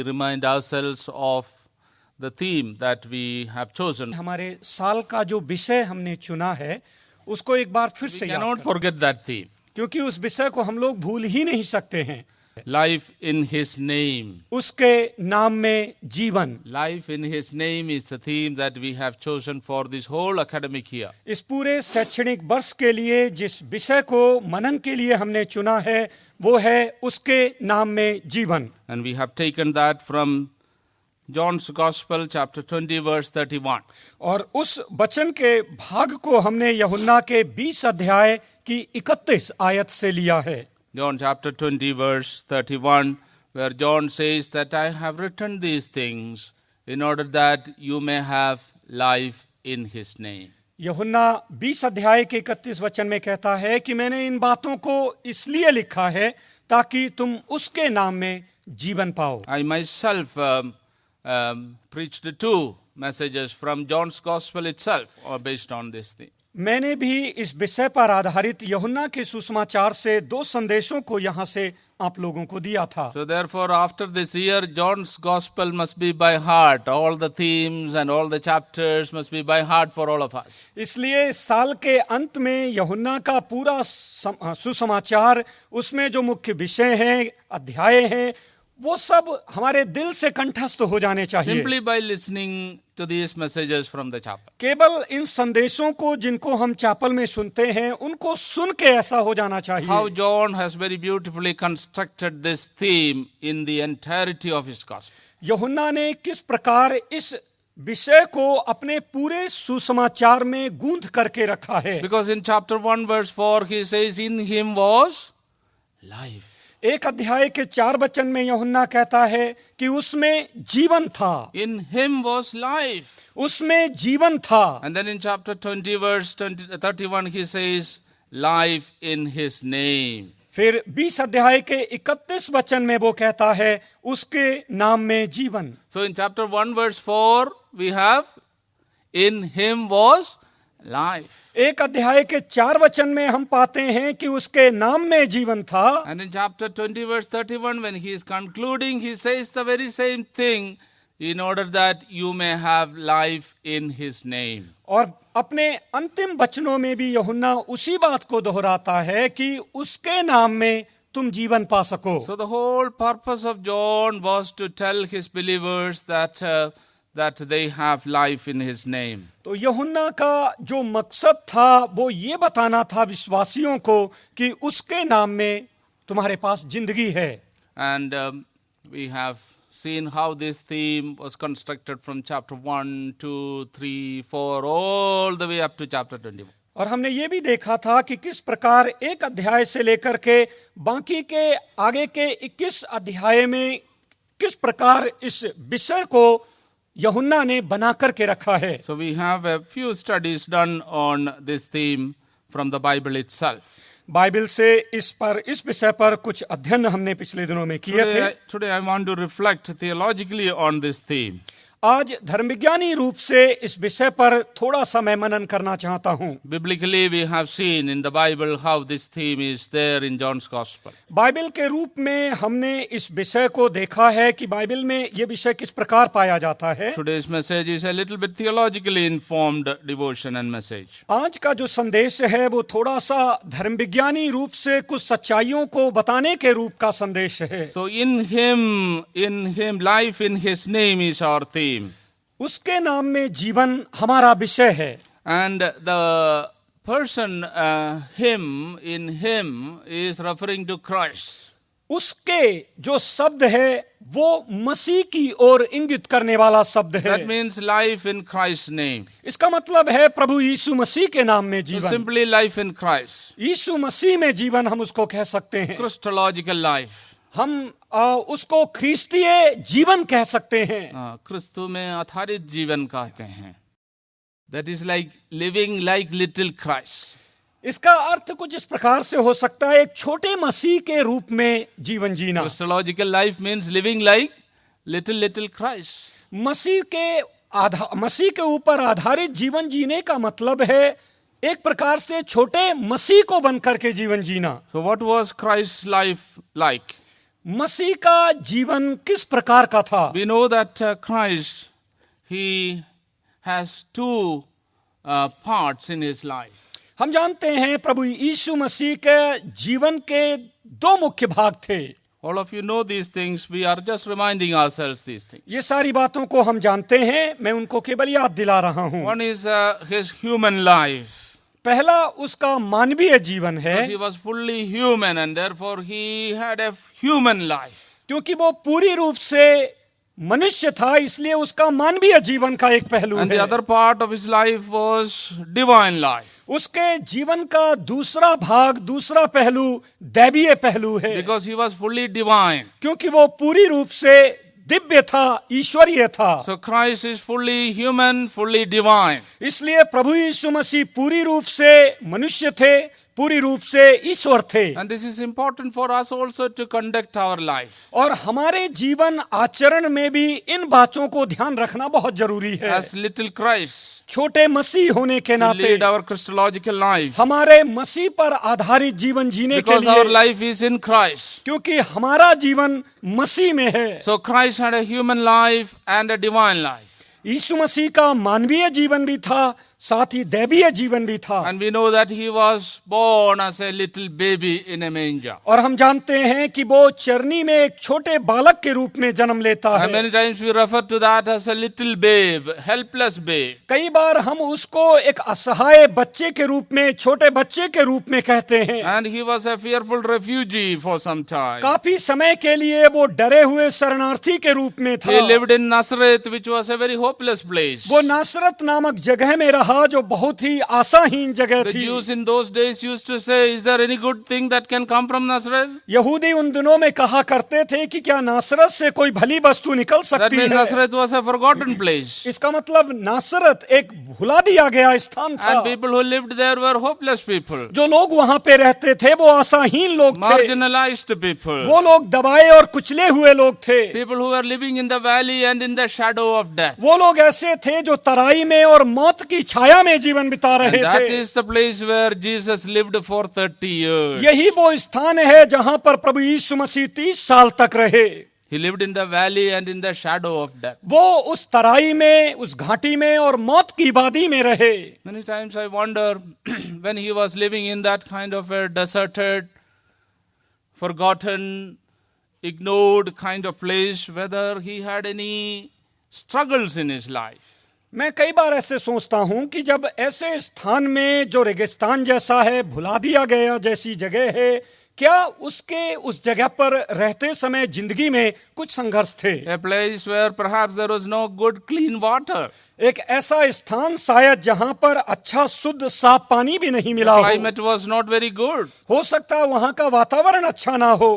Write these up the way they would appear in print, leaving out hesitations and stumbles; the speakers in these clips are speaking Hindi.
remind ourselves of the theme that we have chosen. हमारे साल का जो विषय हमने चुना है उसको एक बार फिर We से याद cannot करें, forget that theme. क्योंकि उस विषय को हम लोग भूल ही नहीं सकते हैं। Life in His name. उसके नाम में जीवन। Life in His name is the theme that we have chosen for this whole academic year. इस पूरे शैक्षणिक वर्ष के लिए जिस विषय को मनन के लिए हमने चुना है वो है उसके नाम में जीवन। And we have taken that from John's Gospel, chapter 20, verse 31. और उस वचन के भाग को हमने यूहन्ना के 20 अध्याय की 31 आयत से लिया है। John chapter 20, verse 31, where John says that I have written these things in order that you may have life in His name. यूहन्ना 20 अध्याय के 31 वचन में कहता है कि मैंने इन बातों को इसलिए लिखा है ताकि तुम उसके नाम में जीवन पाओ। I myself preached two messages from John's Gospel itself based on this thing. मैंने भी इस विषय पर आधारित यूहन्ना के सुसमाचार से 2 संदेशों को यहाँ से आप लोगों को दिया था। So therefore, after this year, John's Gospel must be by heart. All the themes and all the chapters must be by heart for all of us. इसलिए इस साल के अंत में यूहन्ना का पूरा सुसमाचार, उसमें जो मुख्य विषय हैं, अध्याय हैं, वो सब हमारे दिल से कंठस्थ हो जाने चाहिए। Simply by listening to these messages from the chapel. केवल इन संदेशों को जिनको हम चैपल में सुनते हैं उनको सुन के ऐसा हो जाना चाहिए। How John has very beautifully constructed this theme in the entirety of his gospel. यूहन्ना ने किस प्रकार इस विषय को अपने पूरे सुसमाचार में गूंथ करके रखा है। Because in chapter 1 verse 4 he says in him was life. एक अध्याय के 4 वचन में यूहन्ना कहता है कि उसमें जीवन था। In him was life. उसमें जीवन था। And then in chapter 20 verse 31 he says life in his name. फिर 20 अध्याय के 31 वचन में वो कहता है उसके नाम में जीवन। So in chapter 1 verse 4 we have in him was life. एक अध्याय के 4 वचन में हम पाते हैं कि उसके नाम में जीवन था। And in chapter 20 verse 31 when he is concluding he says the very same thing in order that you may have life in his name. और अपने अंतिम वचनों में भी यूहन्ना उसी बात को दोहराता है कि उसके नाम में तुम जीवन पा सको। So the whole purpose of John was to tell his believers that they have life in his name. तो यूहन्ना का जो मकसद था वो ये बताना था विश्वासियों को कि उसके नाम में तुम्हारे पास जिंदगी है। And we have seen how this theme was constructed from chapter 1, 2, 3, 4 all the way up to chapter 21. और हमने ये भी देखा था कि किस प्रकार एक अध्याय से लेकर के बाकी के आगे के 21 अध्याय में किस प्रकार इस विषय को यूहन्ना ने बना करके रखा है। So we have a few studies done on this theme from the Bible itself. Bible से इस विषय पर कुछ अध्ययन हमने पिछले दिनों में किए थे। Today I want to reflect theologically on this theme. आज धर्मविज्ञानी रूप से इस विषय पर थोड़ा सा मैं मनन करना चाहता हूँ। Biblically we have seen in the Bible how this theme is there in John's Gospel. Bible के रूप में हमने इस विषय को देखा है कि बाइबल में ये विषय किस प्रकार पाया जाता है। Today's message is a little bit theologically informed devotion and message. आज का जो संदेश है वो थोड़ा सा धर्मविज्ञानी रूप से कुछ सच्चाइयों को बताने के रूप का संदेश है। So in him, life in his name is our theme. उसके नाम में जीवन हमारा विषय है। And the person, him, in him is referring to Christ. उसके जो शब्द है वो मसीह की ओर इंगित करने वाला शब्द है। That means life in Christ's name. इसका मतलब है प्रभु यीशु मसीह के नाम में So जीवन। simply life in Christ. यीशु मसीह में जीवन हम उसको कह सकते हैं। Christological life. हम उसको ख्रिस्तीय जीवन कह सकते हैं। क्रिस्तु में आधारित जीवन कहते हैं। That is like living like little Christ. इसका अर्थ कुछ इस प्रकार से हो सकता है, एक छोटे मसीह के रूप में जीवन जीना। Christological life means living like little Christ. मसीह के ऊपर आधारित जीवन जीने का मतलब है एक प्रकार से छोटे मसीह को बनकर के जीवन जीना। So what was Christ's life like? मसीह का जीवन किस प्रकार का था? We know that Christ, he has two parts in his life. हम जानते हैं प्रभु यीशु मसीह के जीवन के दो मुख्य भाग थे. All of you know these things. We are just reminding ourselves these things. ये सारी बातों को हम जानते हैं, मैं उनको केवल याद दिला रहा हूं. One is his human life. पहला उसका मानवीय जीवन है, Because he was fully human and therefore he had a human life. क्योंकि वो पूरी रूप से मनुष्य था, इसलिए उसका मानवीय जीवन का एक पहलू And the है. other part of his life was divine life. उसके जीवन का दूसरा भाग, दूसरा पहलू दैवीय पहलू है, Because he was fully divine. क्योंकि वो पूरी रूप से दिव्य था, ईश्वरीय था. So Christ is fully human, fully divine. इसलिए प्रभु यीशु मसीह पूरी रूप से मनुष्य थे, पूरी रूप से ईश्वर थे. And this is important for us also to conduct our life. और हमारे जीवन आचरण में भी इन बातों को ध्यान रखना बहुत जरूरी है. As little Christ, छोटे मसीह होने के to नाते lead our Christological life. हमारे मसीह पर आधारित जीवन जीने के Because our लिए, life is in Christ. क्योंकि हमारा जीवन मसीह में है. So Christ had a human life and a divine life. यीशु मसीह का मानवीय जीवन भी था, साथ ही दैवीय जीवन भी था. And we know that he was born as a little baby in a manger. और हम जानते हैं कि वो चरनी में एक छोटे बालक के रूप में जन्म लेता And है. many times we refer to that as a little babe, helpless babe. कई बार हम उसको एक असहाय बच्चे के रूप में, छोटे बच्चे के रूप में कहते हैं. And he was a fearful refugee for some time. काफी समय के लिए वो डरे हुए शरणार्थी के रूप में था. He lived in Nazareth, which was a very hopeless place. वो नासरत नामक जगह में रहा, जो बहुत ही आशाहीन जगह The थी. Jews in those days used to say, is there any good thing that can come from Nazareth? यहूदी उन दिनों में कहा करते थे कि क्या नासरत से कोई भली वस्तु निकल That सकती means है. Nazareth was a forgotten place. इसका मतलब नासरत एक भुला दिया गया स्थान था. And people who lived there were hopeless people, जो लोग वहां पे रहते थे वो आशाहीन लोग थे. marginalized people, वो लोग दबाए और कुचले हुए लोग थे. people who were living in the valley and in the shadow of death. वो लोग ऐसे थे जो तराई में और मौत की छाया में जीवन बिता And रहे that थे. is the place where Jesus lived for 30 years. यही वो स्थान है जहां पर प्रभु यीशु मसीह 30 साल तक रहे. He lived in the valley and in the shadow of death. वो उस तराई में, उस घाटी में और मौत की वादी में रहे. Many times I wonder when he was living in that kind of a deserted, forgotten, ignored kind of place, whether he had any struggles in his life. मैं कई बार ऐसे सोचता हूं कि जब ऐसे स्थान में, जो रेगिस्तान जैसा है, भुला दिया गया जैसी जगह है, क्या उसके उस जगह पर रहते समय जिंदगी में कुछ संघर्ष थे. A place where perhaps there was no good clean water. एक ऐसा स्थान शायद जहां पर अच्छा शुद्ध साफ पानी भी नहीं मिला हो. Climate was not very good. हो सकता है वहां का वातावरण अच्छा ना हो.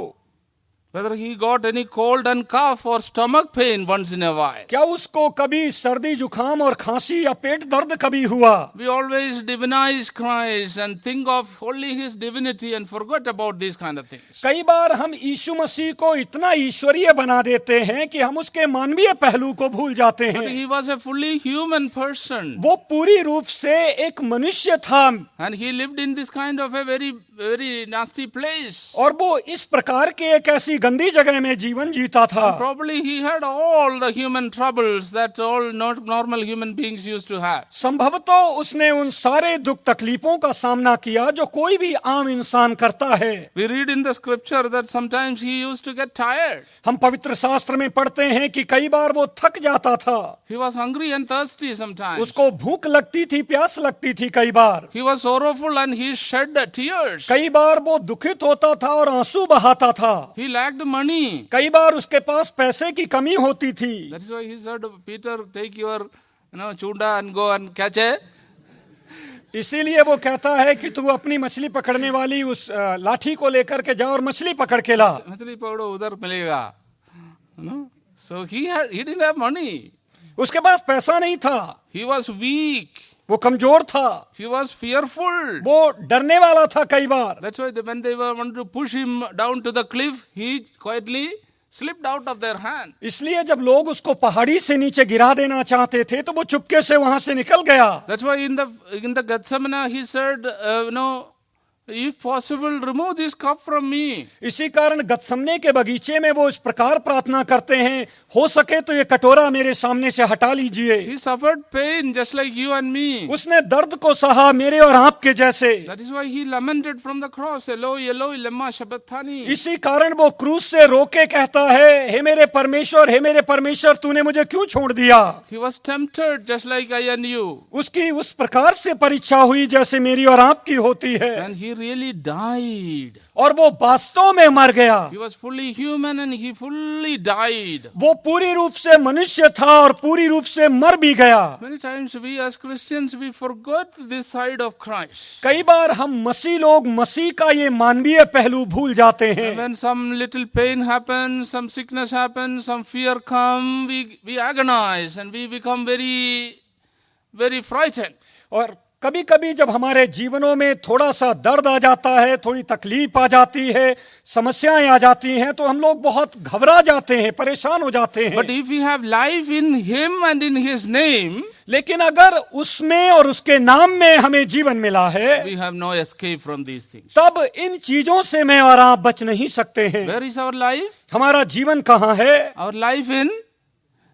Whether he got any cold and cough or stomach pain once in a while. क्या उसको कभी सर्दी जुकाम और खांसी या पेट दर्द कभी हुआ. We always divinize Christ and think of only his divinity and forget about these kind of things. कई बार हम यीशु मसीह को इतना ईश्वरीय बना देते हैं कि हम उसके मानवीय पहलू को भूल जाते But हैं. he was a fully human person. वो पूरी रूप से एक मनुष्य था And he lived in this kind of a very, very nasty place. और वो इस प्रकार के एक ऐसी गंदी जगह में जीवन जीता था. Probably he had all the human troubles that all normal human beings used to have. संभवतः उसने उन सारे दुख तकलीफों का सामना किया जो कोई भी आम इंसान करता है. We read in the scripture that sometimes he used to get tired. हम पवित्र शास्त्र में पढ़ते हैं कि कई बार वो थक जाता था. He was hungry and thirsty sometimes. उसको भूख लगती थी, प्यास लगती थी. कई बार He was sorrowful and he shed tears. कई बार वो दुखित होता था और आंसू बहाता था. He lacked money. कई बार उसके पास पैसे की कमी होती थी. That is why he said, Peter, take your chunda and go and catch it. इसीलिए वो कहता है कि तू अपनी मछली पकड़ने वाली उस लाठी को लेकर के जा और मछली पकड़ के ला. मछली पकड़ो उधर मिलेगा. So he didn't have money. उसके पास पैसा नहीं था. He was weak. वो कमजोर था. He was fearful. वो डरने वाला था. कई बार That's why when they wanted to push him down to the cliff, he quietly slipped out of their hand. इसलिए जब लोग उसको पहाड़ी से नीचे गिरा देना चाहते थे तो वो चुपके से वहां से निकल गया. That's why in the Gethsemane he said, if possible, remove this cup from me. इसी कारण गतसमने के बगीचे में वो इस प्रकार प्रार्थना करते हैं, हो सके तो ये कटोरा मेरे सामने से हटा लीजिए। He suffered pain just like you and me. उसने दर्द को सहा मेरे और आपके जैसे। That is why he lamented from the cross, Eloi, Eloi, lema sabachthani. इसी कारण वो क्रूस से रोके कहता है, हे मेरे परमेश्वर तूने मुझे क्यों छोड़ दिया। He was tempted just like I and you. उसकी उस प्रकार से परीक्षा हुई जैसे मेरी और आपकी होती है, And he really died. और वो वास्तव में मर गया। He was fully human and he fully died. वो पूरी रूप से मनुष्य था और पूरी रूप से मर भी गया। Many times we as Christians, we forgot this side of Christ. कई बार हम मसीह लोग मसीह का ये मानवीय पहलू भूल जाते हैं। When some little pain happens, some sickness happens, some fear come, we agonize and we become very, very frightened. और कभी कभी जब हमारे जीवनों में थोड़ा सा दर्द आ जाता है, थोड़ी तकलीफ आ जाती है, समस्याएं आ जाती हैं, तो हम लोग बहुत घबरा जाते हैं, परेशान हो जाते हैं। But if we have life in Him and in His name, लेकिन अगर उसमें और उसके नाम में हमें जीवन मिला है, we have no escape from these things. तब इन चीजों से मैं और आप बच नहीं सकते हैं। Where is our life? हमारा जीवन कहाँ है? Our life in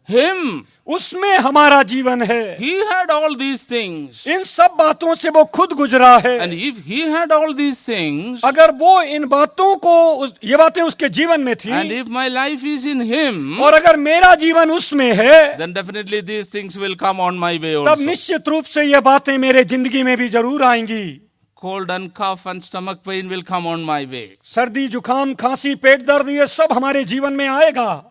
Him. उसमें हमारा जीवन है। He had all these things. इन सब बातों से वो खुद गुजरा है। And if He had all these things, अगर वो इन बातों को, ये बातें उसके जीवन में थी, and if my life is in Him, और अगर मेरा जीवन उसमें है, then definitely these things will come on my way तब also. निश्चित रूप से ये बातें मेरे जिंदगी में भी जरूर आएंगी। Cold and cough and stomach pain will come on my way. सर्दी, जुकाम, खांसी, पेट दर्द, ये सब हमारे जीवन में आएगा।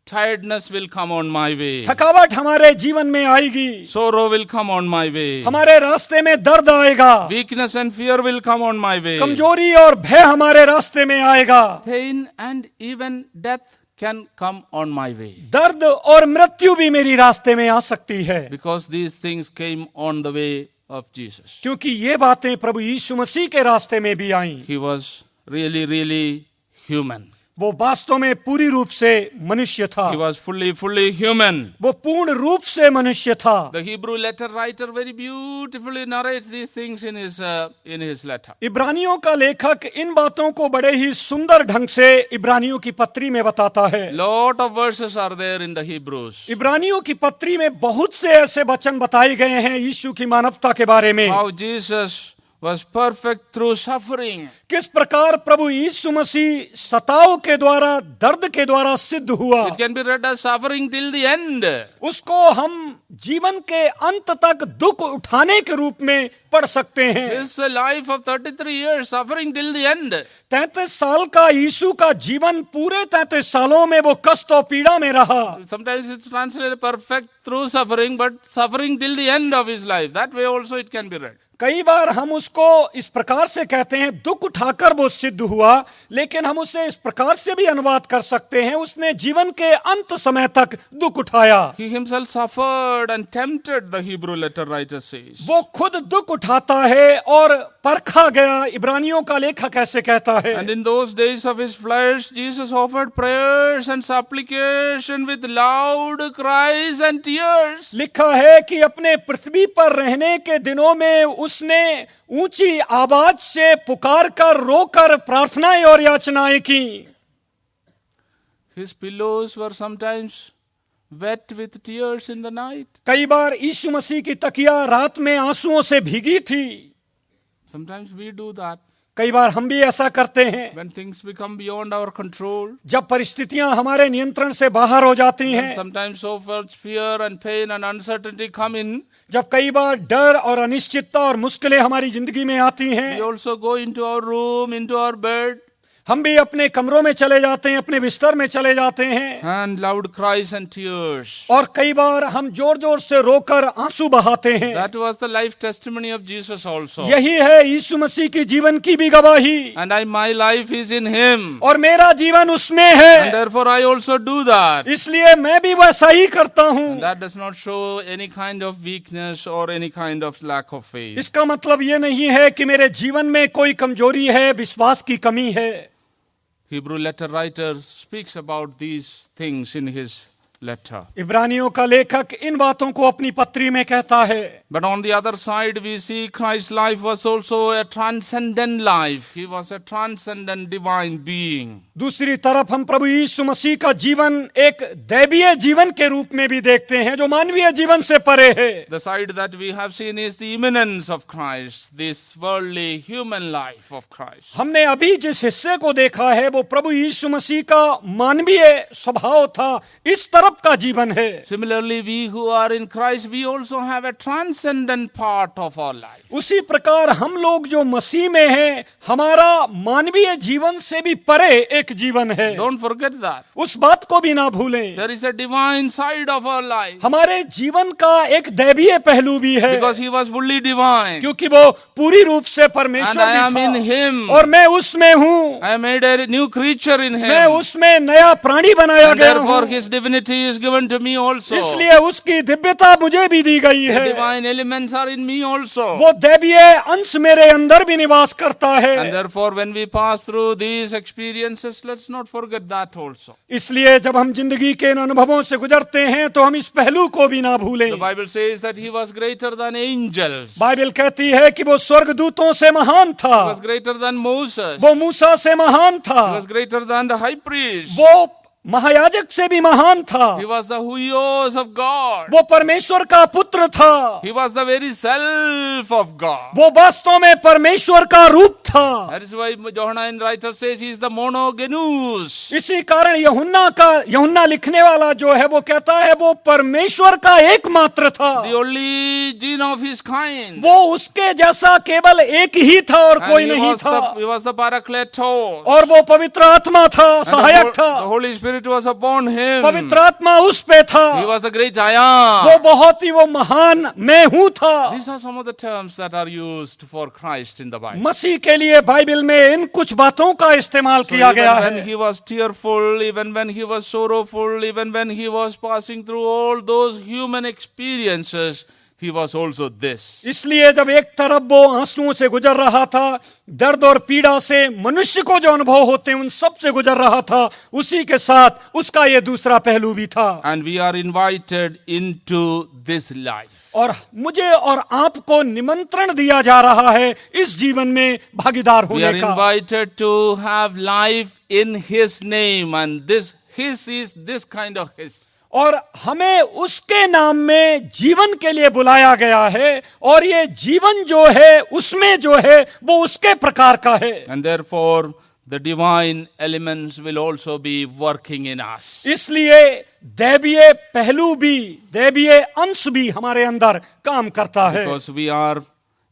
Tiredness will come on my way. थकावट हमारे जीवन में आएगी। Sorrow will come on my way. हमारे रास्ते में दर्द आएगा। Weakness and fear will come on my way. कमजोरी और भय हमारे रास्ते में आएगा। Pain and even death can come on my way. दर्द और मृत्यु भी मेरी रास्ते में आ सकती है, Because these things came on the way of Jesus. क्योंकि ये बातें प्रभु यीशु मसीह के रास्ते में भी आईं। He was really, really human. वो वास्तव में पूरी रूप से मनुष्य था। He was fully human. वो पूर्ण रूप से मनुष्य था। The Hebrew letter writer very beautifully narrates these things in his letter. इब्रानियों का लेखक इन बातों को बड़े ही सुंदर ढंग से इब्रानियों की पत्री में बताता है। Lot of verses are there in the Hebrews. इब्रानियों की पत्री में बहुत से ऐसे वचन बताए गए हैं यीशु की मानवता के बारे में। How Jesus was perfect through suffering. किस प्रकार प्रभु यीशु मसीह सताव के द्वारा, दर्द के द्वारा सिद्ध हुआ। It can be read as suffering till the end. उसको हम जीवन के अंत तक दुख उठाने के रूप में पढ़ सकते हैं। His life of 33 years, suffering till the end. 33 साल का यीशु का जीवन, पूरे 33 सालों में वो कष्ट और पीड़ा में रहा। Sometimes it's translated perfect through suffering, but suffering till the end of his life. That way also it can be read. कई बार हम उसको इस प्रकार से कहते हैं, दुख उठाकर वो सिद्ध हुआ, लेकिन हम उसे इस प्रकार से भी अनुवाद कर सकते हैं, उसने जीवन के अंत समय तक दुख उठाया। He himself suffered and tempted, the Hebrew letter writer says. वो खुद दुख उठाता है और परखा गया, इब्रानियों का लेखक ऐसे कहता है। And in those days of his flesh, Jesus offered prayers and supplication with loud cries and tears. लिखा है कि अपने पृथ्वी पर रहने के दिनों में उसने ऊंची आवाज से पुकार कर, रोकर प्रार्थनाएं और याचनाएं की। His pillows were sometimes wet with tears in the night. कई बार यीशु मसीह की तकिया रात में आंसुओं से भीगी थी। Sometimes we do that. कई बार हम भी ऐसा करते हैं। When things become beyond our control. जब परिस्थितियां हमारे नियंत्रण से बाहर हो जाती हैं। Sometimes so much fear and pain and uncertainty come in. जब कई बार डर और अनिश्चितता और मुश्किलें हमारी जिंदगी में आती हैं। We also go into our room, into our bed. हम भी अपने कमरों में चले जाते हैं, अपने बिस्तर में चले जाते हैं। And loud cries and tears. और कई बार हम जोर जोर से रोकर आंसू बहाते हैं। That was the life testimony of Jesus also. यही है यीशु मसीह की जीवन की भी गवाही। And my life is in Him. और मेरा जीवन उसमें है। And therefore I also do that. इसलिए मैं भी वैसा ही करता हूँ। And that does not show any kind of weakness or any kind of lack of faith. इसका मतलब ये नहीं है कि मेरे जीवन में कोई कमजोरी है, विश्वास की कमी है। Hebrew letter writer speaks about these things in his letter. इब्रानियों का लेखक इन बातों को अपनी पत्री में कहता है। But on the other side, we see Christ's life was also a transcendent life. He was a transcendent divine being. दूसरी तरफ हम प्रभु यीशु मसीह का जीवन एक दैवीय जीवन के रूप में भी देखते हैं जो मानवीय जीवन से परे है। The side that we have seen is the immanence of Christ, this worldly human life of Christ. हमने अभी जिस हिस्से को देखा है वो प्रभु यीशु मसीह का मानवीय स्वभाव था, इस तरफ का जीवन है। Similarly, we who are in Christ, we also have a transcendent part of our life. उसी प्रकार हम लोग जो मसीह में हैं, हमारा मानवीय जीवन से भी परे एक जीवन है। Don't forget that. उस बात को भी ना भूलें। There is a divine side of our life. हमारे जीवन का एक दैवीय पहलू भी है, Because he was fully divine. क्योंकि वो पूरी रूप से परमेश्वर And I am भी in था him. और मैं उसमें हूँ। I made a new creature in मैं him. उसमें नया प्राणी बनाया And गया therefore हूँ, his divinity is given to me also. इसलिए उसकी दिव्यता मुझे भी दी गई The है। divine elements are in me also. वो दैवीय अंश मेरे अंदर भी निवास करता And है। therefore when we pass through these experiences, let's not forget that also. इसलिए जब हम जिंदगी के इन अनुभवों से गुजरते हैं तो हम इस पहलू को भी ना भूलें। The Bible says that he was greater than angels. Bible कहती है कि वो स्वर्गदूतों से महान He था, was greater than Moses. वो मूसा से महान था, He was greater than the high priest. वो महायाजक से भी महान था, He was the huios of God. वो परमेश्वर का पुत्र था, He was the very self of God. वो वास्तव में परमेश्वर का रूप था। That is why Johannine writer says he is the monogenes. इसी कारण यूहन्ना लिखने वाला जो है वो कहता है वो परमेश्वर का एकमात्र था, The only gene of his kind. वो उसके जैसा केवल एक ही था और And कोई he नहीं was था, he was the Paracletos. और वो पवित्र आत्मा था, And सहायक the था। Holy Spirit was upon him. पवित्र आत्मा उस पे था, He was the great वो giant. बहुत ही वो महान मैं हूँ था। These are some of the terms that are used for Christ in the Bible. मसीह के लिए बाइबल में इन कुछ बातों का इस्तेमाल So किया गया even when है। he was tearful, even when he was sorrowful, even when he was passing through all those human experiences, he was also this. इसलिए जब एक तरफ वो आंसुओं से गुजर रहा था, दर्द और पीड़ा से मनुष्य को जो अनुभव होते हैं उन सब से गुजर रहा था, उसी के साथ उसका ये दूसरा पहलू भी था। And we are invited into this life. और मुझे और आपको निमंत्रण दिया जा रहा है इस जीवन में भागीदार We are होने का। invited to have life in his name, and this his is this kind of his. और हमें उसके नाम में जीवन के लिए बुलाया गया है, और ये जीवन जो है उसमें जो है वो उसके प्रकार का है। And therefore the divine elements will also be working in us. इसलिए दैवीय पहलू भी, दैवीय अंश भी हमारे अंदर काम करता है, Because we are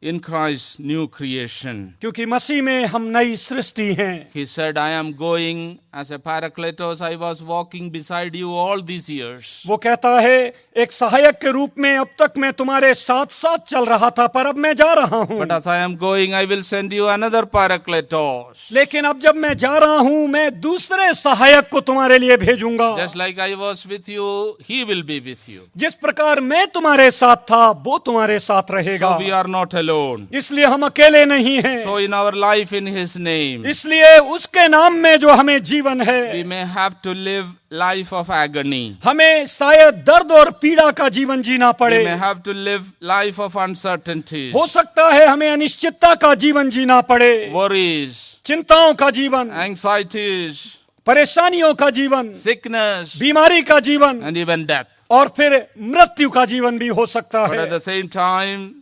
in Christ's new creation. क्योंकि मसीह में हम नई सृष्टि हैं। He said, I am going as a Paracletos. I was walking beside you all these years. वो कहता है एक सहायक के रूप में अब तक मैं तुम्हारे साथ साथ चल रहा था, पर अब मैं जा रहा हूँ। But as I am going, I will send you another Paracletos. लेकिन अब जब मैं जा रहा हूँ मैं दूसरे सहायक को तुम्हारे लिए भेजूंगा। Just like I was with you, he will be with you. जिस प्रकार मैं तुम्हारे साथ था वो तुम्हारे साथ रहेगा। So we are not alone. इसलिए हम अकेले नहीं हैं। So in our life in his name, इसलिए उसके नाम में जो हमें जीवन है, we may have to live life of agony. हमें शायद दर्द और पीड़ा का जीवन जीना We पड़े। may have to live life of uncertainties, हो सकता है हमें अनिश्चितता का जीवन जीना पड़े, worries, चिंताओं का जीवन, anxieties, परेशानियों का जीवन, sickness, बीमारी का जीवन, and even death. और फिर मृत्यु का जीवन भी हो सकता But at है। the same time,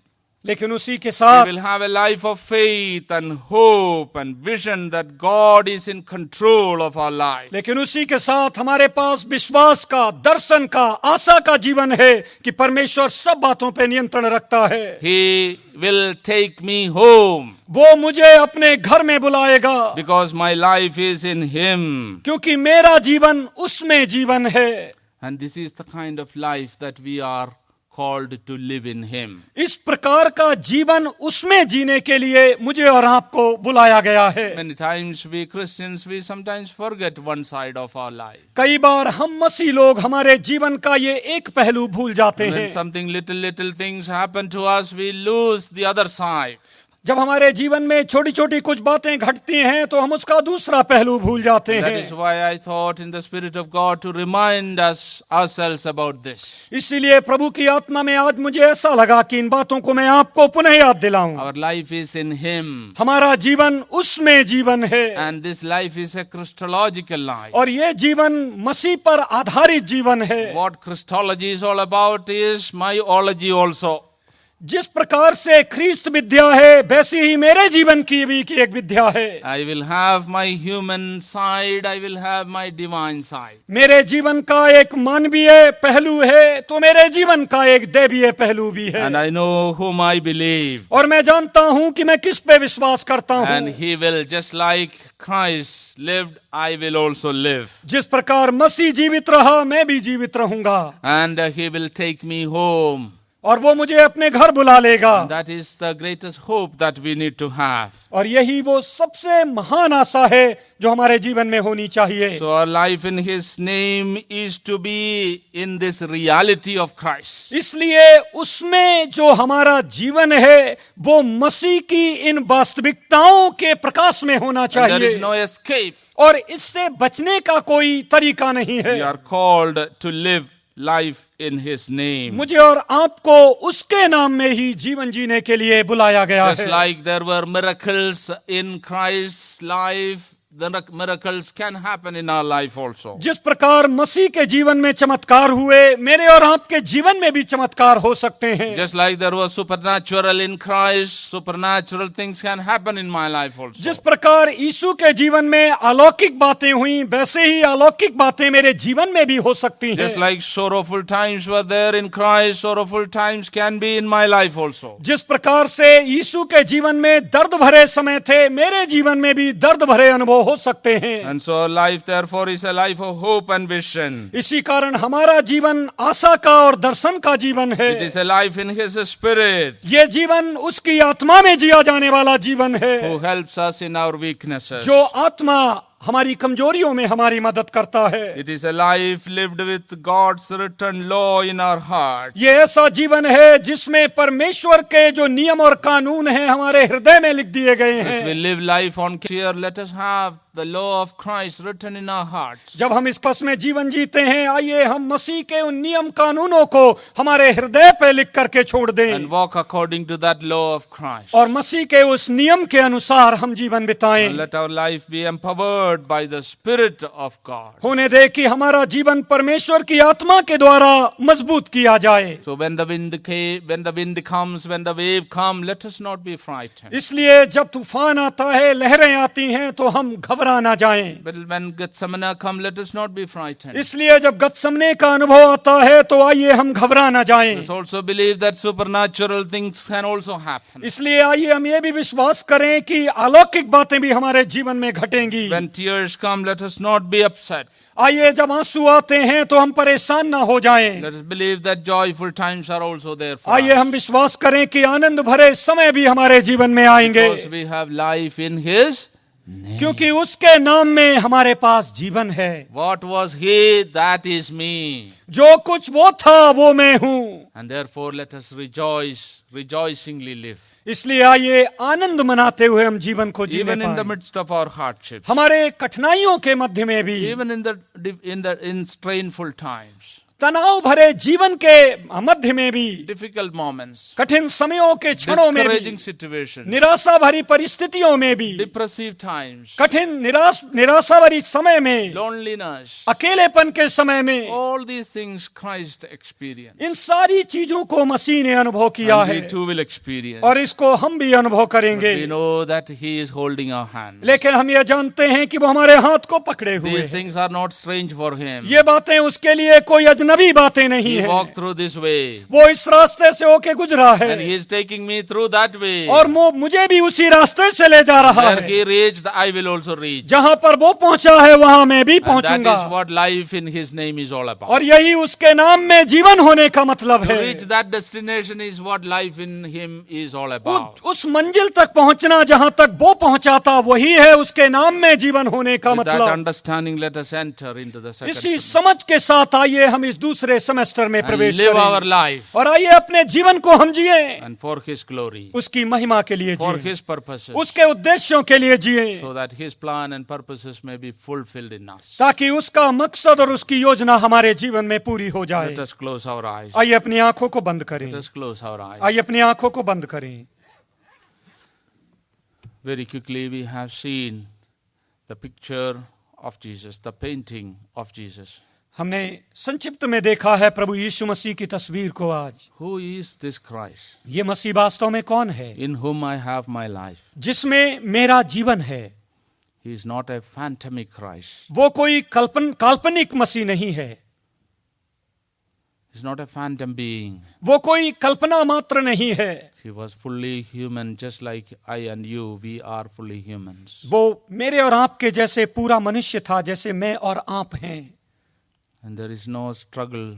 लेकिन उसी के we साथ will have a life of faith and hope and vision that God is in control of our life. लेकिन उसी के साथ हमारे पास विश्वास का, दर्शन का, आशा का जीवन है कि परमेश्वर सब बातों पे नियंत्रण रखता है। He will take me home वो मुझे अपने घर में बुलाएगा, because my life is in him. क्योंकि मेरा जीवन उसमें जीवन है। And this is the kind of life that we are called to live in him. इस प्रकार का जीवन उसमें जीने के लिए मुझे और आपको बुलाया गया है। Many times we Christians, we sometimes forget one side of our life. कई बार हम मसीह लोग हमारे जीवन का ये एक पहलू भूल जाते When हैं। something little things happen to us, we lose the other side. जब हमारे जीवन में छोटी छोटी कुछ बातें घटती हैं तो हम उसका दूसरा पहलू भूल जाते That हैं। is why I thought in the Spirit of God to remind us ourselves about this. इसीलिए प्रभु की आत्मा में आज मुझे ऐसा लगा कि इन बातों को मैं आपको पुनः याद दिलाऊं। Our life is in Him, हमारा जीवन उसमें जीवन है and this life is a Christological life. और ये जीवन मसीह पर आधारित जीवन है। What Christology is all about is my ology also. जिस प्रकार से ख्रीस्त विद्या है वैसी ही मेरे जीवन की भी की एक विद्या है। I will have my human side, I will have my divine side. मेरे जीवन का एक मानवीय पहलू है तो मेरे जीवन का एक दैवीय पहलू भी है। And I know whom I believe. और मैं जानता हूं कि मैं किस पे विश्वास करता And हूं। He will, just like Christ lived, I will also live. जिस प्रकार मसीह जीवित रहा मैं भी जीवित रहूंगा And He will take me home. और वो मुझे अपने घर बुला लेगा। That is the greatest hope that we need to have. और यही वो सबसे महान आशा है जो हमारे जीवन में होनी चाहिए। So our life in His name is to be in this reality of Christ. इसलिए उसमें जो हमारा जीवन है वो मसीह की इन वास्तविकताओं के प्रकाश में होना And there is चाहिए no escape. और इससे बचने का कोई तरीका नहीं We है। are called to live life in His name. मुझे और आपको उसके नाम में ही जीवन जीने के लिए बुलाया गया Just है। like there were miracles in Christ's life, the miracles can happen in our life also. जिस प्रकार मसीह के जीवन में चमत्कार हुए मेरे और आपके जीवन में भी चमत्कार हो सकते हैं। Just like there was supernatural in Christ, supernatural things can happen in my life also. जिस प्रकार यीशु के जीवन में अलौकिक बातें हुई वैसे ही अलौकिक बातें मेरे जीवन में भी हो सकती हैं। Just like sorrowful times were there in Christ, sorrowful times can be in my life also. जिस प्रकार से यीशु के जीवन में दर्द भरे समय थे मेरे जीवन में भी दर्द भरे अनुभव हो सकते हैं। And so life therefore is a life of hope and vision. इसी कारण हमारा जीवन आशा का और दर्शन का जीवन है। It is a life in His Spirit ये जीवन उसकी आत्मा में जिया जाने वाला जीवन है who helps us in our weaknesses. जो आत्मा हमारी कमजोरियों में हमारी मदद करता है। It is a life lived with God's written law in our heart. ये ऐसा जीवन है जिसमें परमेश्वर के जो नियम और कानून हैं हमारे हृदय में लिख दिए गए As we हैं। live life on here, let us have the law of Christ written in our hearts. जब हम इस कस में जीवन जीते हैं आइए हम मसीह के उन नियम कानूनों को हमारे हृदय पे लिख करके छोड़ दें And walk according to that law of Christ. और मसीह के उस नियम के अनुसार हम जीवन बिताएं। And let our life be empowered by the Spirit of God. होने दे कि हमारा जीवन परमेश्वर की आत्मा के द्वारा मजबूत किया जाए। So when the wind comes, when the wave comes, let us not be frightened. इसलिए जब तूफान आता है लहरें आती हैं तो हम घबरा ना जाएं। But when Gethsemane comes, let us not be frightened. इसलिए जब गत्समने का अनुभव आता है तो आइए हम घबरा ना जाएं। Let us also believe that supernatural things can also happen. इसलिए आइए हम ये भी विश्वास करें कि अलौकिक बातें भी हमारे जीवन में घटेंगी। When tears come, let us not be upset. आइए जब आंसू आते हैं तो हम परेशान ना हो जाएं। Let us believe that joyful times are also there for आइए us. हम विश्वास करें कि आनंद भरे समय भी हमारे जीवन में आएंगे Because we have life in His name. क्योंकि उसके नाम में हमारे पास जीवन है। What was He? That is me. जो कुछ वो था वो मैं हूँ। And therefore let us rejoice, rejoicingly live. इसलिए आइए आनंद मनाते हुए हम जीवन को जीने Even in the पाएं। midst of our hardships. हमारे कठिनाइयों के मध्य में भी Even in strainful times. तनाव भरे जीवन के मध्य में भी Difficult moments. कठिन समयों के क्षणों में Discouraging भी situations. निराशा भरी परिस्थितियों में भी Depressive times. कठिन निराशा भरी समय में Loneliness. अकेलेपन के समय में All these things Christ experienced. इन सारी चीजों को मसीह ने अनुभव किया And है we too will experience. और इसको हम भी अनुभव करेंगे। We know that He is holding our hand. लेकिन हम ये जानते हैं कि वो हमारे हाथ को पकड़े हुए These हैं। things are not strange for Him. ये बातें उसके लिए कोई अजनबी बातें नहीं He है। walked through this way. वो इस रास्ते से होके गुजरा है And He is taking me through that way. और मुझे भी उसी रास्ते से ले जा रहा Where है। He reached, I will also reach. जहां पर वो पहुंचा है वहां मैं भी And that पहुंचूंगा is what life in His name is all about. और यही उसके नाम में जीवन होने का मतलब To है। reach that destination is what life in Him is all about. उस मंजिल तक पहुंचना जहां तक वो पहुंचाता वही है उसके नाम में जीवन होने का With that मतलब। understanding, let us enter into the second इसी sermon. समझ के साथ आइए हम इस दूसरे सेमेस्टर में and प्रवेश live our करें life और आइए अपने जीवन को हम जिए and for His glory, उसकी महिमा के लिए for जिए, His purposes, उसके उद्देश्यों के लिए जिए, so that His plan and purposes may be fulfilled in us. ताकि उसका मकसद और उसकी योजना हमारे जीवन में पूरी हो जाए। Let us close our eyes. आइए अपनी आंखों को बंद करें, Let us close our eyes. आइए अपनी आंखों को बंद करें। Very quickly we have seen the picture of Jesus, the painting of Jesus. हमने संक्षिप्त में देखा है प्रभु यीशु मसीह की तस्वीर को आज। Who is this Christ ये मसीह वास्तव में कौन है in whom I have my life? जिसमें मेरा जीवन है? He is not a phantomic Christ. वो कोई काल्पनिक मसीह नहीं है, He is not a phantom being. वो कोई कल्पना मात्र नहीं है। He was fully human, just like I and you. We are fully humans. वो मेरे और आपके जैसे पूरा मनुष्य था, जैसे मैं और आप हैं। And there is no struggle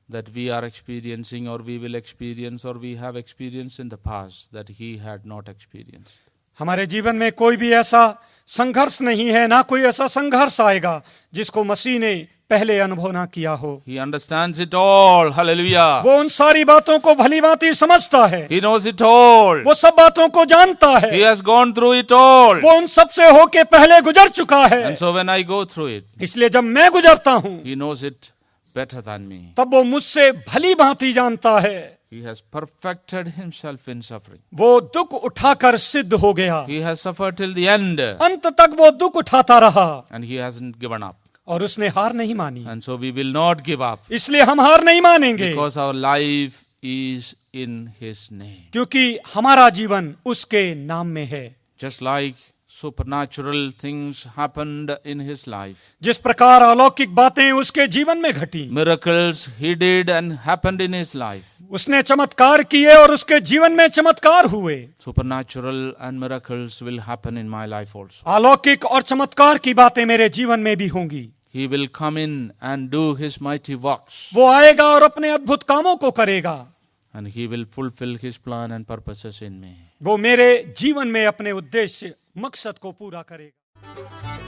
that we are experiencing or we will experience or we have experienced in the past that he had not experienced. हमारे जीवन में कोई भी ऐसा संघर्ष नहीं है, ना कोई ऐसा संघर्ष आएगा जिसको मसीह ने पहले अनुभव ना किया हो। He understands it all. Hallelujah. वो उन सारी बातों को भली भांति समझता है, He knows it all. वो सब बातों को जानता है, He has gone through it all. वो उन सब से होके पहले गुजर चुका है। And so when I go through it, इसलिए जब मैं गुजरता हूँ he knows it better than me. तब वो मुझसे भली भांति जानता है। He has perfected himself in suffering. वो दुख उठाकर सिद्ध हो गया, He has suffered till the end अंत तक वो दुख उठाता रहा and he hasn't given up. और उसने हार नहीं मानी। And so we will not give up इसलिए हम हार नहीं मानेंगे, because our life is in his name. क्योंकि हमारा जीवन उसके नाम में है। Just like supernatural things happened in his life, जिस प्रकार अलौकिक बातें उसके जीवन में घटी, miracles he did and happened in his life. उसने चमत्कार किए और उसके जीवन में चमत्कार हुए। Supernatural and miracles will happen in my life also. अलौकिक और चमत्कार की बातें मेरे जीवन में भी होंगी। He will come in and do his mighty works, वो आएगा और अपने अद्भुत कामों को करेगा, and he will fulfill his plan and purposes in me. वो मेरे जीवन में अपने उद्देश्य मकसद को पूरा करेगा।